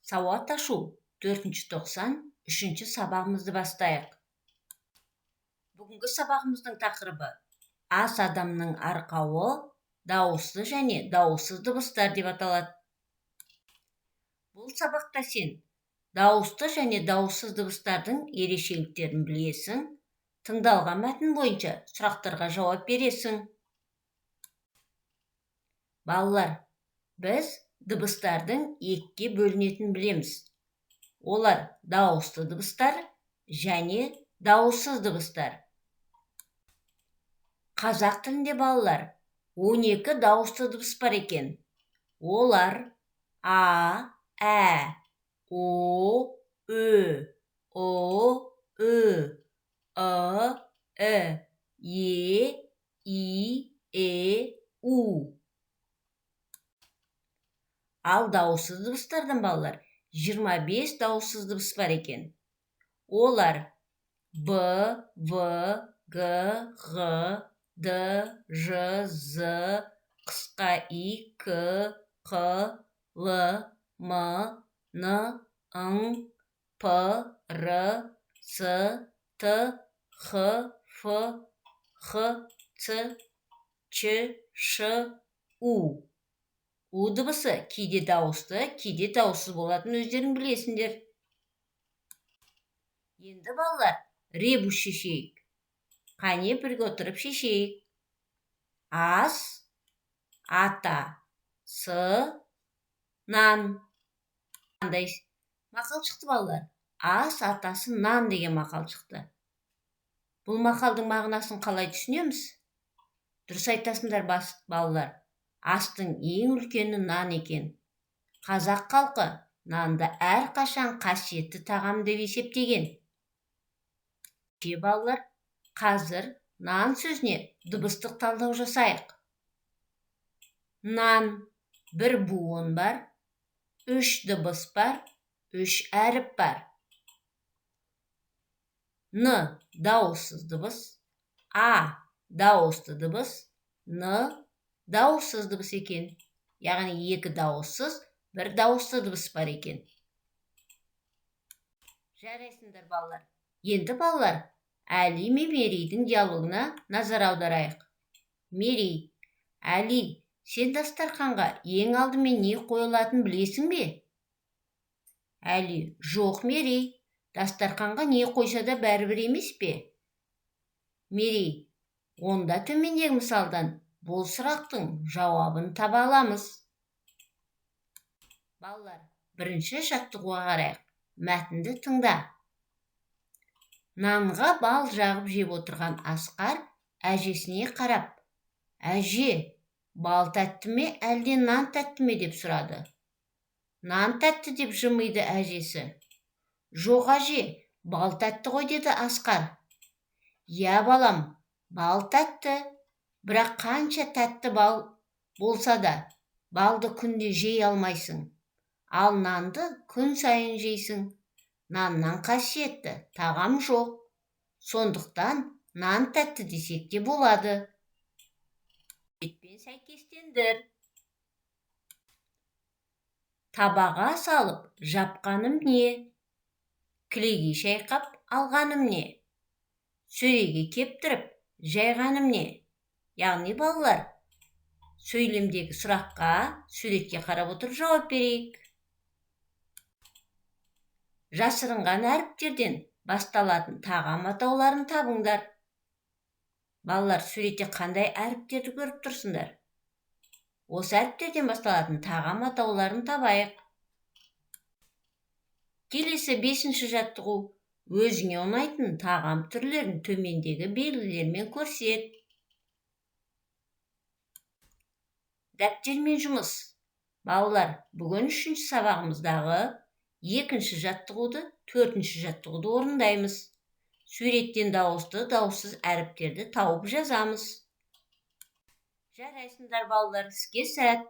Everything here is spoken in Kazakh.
Сауат ашу 493 сабағымызды бастайық. Бүгінгі сабағымыздың тақырыбы ас адамның арқауы, дауысты және дауыссыз дыбыстар деп аталады. Бұл сабақта сен дауысты және дауыссыз дыбыстардың ерекшеліктерін білесің, тыңдалған мәтін бойынша сұрақтарға жауап бересің. Балалар, біз дыбыстардың екіге бөлінетінін білеміз. Олар дауысты дыбыстар және дауыссыз дыбыстар. Қазақ тілінде балалар 12 дауысты дыбыс бар екен. Олар А, Ә, О, Ö, О, Ö, Ы, Е, И, Е, У. Ал дауыссыз дыбыстардан балалар 25 дауыссыз дыбыс бар екен. Олар Б, В, Г, Ғ, Д, Ж, З, қысқа И, К, Қ, Л, М, Н, Ң, П, Р, С, Т, Х, Ф, Х, Ц, Ч, Ш, У. У дыбысы кейде дауысты, кейде дауыссыз болатын өздерің білесіңдер. Енді балалар, ребус шешейік. Қане бірге отырып шешейік. Ас, ата, с, нан. Қандай мақал шықты балалар? Ас, атасы, нан деген мақал шықты. Бұл мақалдың мағынасын қалай түсінеміз? Дұрыс айтасыңдар балалар. Астың ең үлкені нан екен. Қазақ халқы нанды әрқашан қасиетті тағам деп есептеген. Балалар, қазір нан сөзіне дыбыстық талдау жасайық. Нан, бір буын бар, 3 дыбыс бар, 3 әріп бар. Н дауыссыз дыбыс, А дауысты дыбыс, Н дауыссыз дыбыс екен. Яғни 2 дауыссыз, 1 дауысты дыбыс бар екен. Жарайсыңдар балалар. Енді балалар, Әли мен Мерейдің диалогына назар аударайық. Мерей, Әли, сен дастарханға ең алдымен не қойылатын білесің бе? Әли, жоқ Мерей, дастарханға не қойса да бәрібір емес пе? Мерей, онда төмендегі мысалдан бұл сұрақтың жауабын таба аламыз. Балалар, бірінші жаттығуға қарайық. Мәтінді тыңда. Нанға бал жағып жеп отырған Асқар әжесіне қарап, әже, бал тәтті ме, әлде нан тәтті ме деп сұрады. Нан тәтті деп жымиды әжесі. Жоқ әже, бал тәтті ғой деді Асқар. Я балам, бал тәтті, бірақ қанша тәтті бал болса да, балды күнде жей алмайсың. Ал нанды күн сайын жейсің. Наннан қасиетті тағам жоқ. Сондықтан нан тәтті десек те болады. Бетпен сәйкестендір. Табаға салып жапқаным не? Кілеге шайқап алғаным не? Сөреге кептіріп жайғаным не? Яғни балалар, сөйлемдегі сұраққа суретке қарап отырып жауап берейік. Жасырынған әріптерден басталатын тағам атауларын табыңдар. Балалар, суретте қандай әріптерді көріп тұрсыңдар? Осы әріптерден басталатын тағам атауларын табайық. Келесі 5-ші жаттығу. Өзіңе ұнайтын тағам түрлерін төмендегі белгілермен көрсет. Дәптермен жұмыс. Балалар, бүгін 3-ші сабағымыздағы 2-ші жаттығуды, 4-ші жаттығуды орындаймыз. Суреттен дауысты, дауыссыз әріптерді тауып жазамыз. Жарайсыңдар балалар, іске сәт.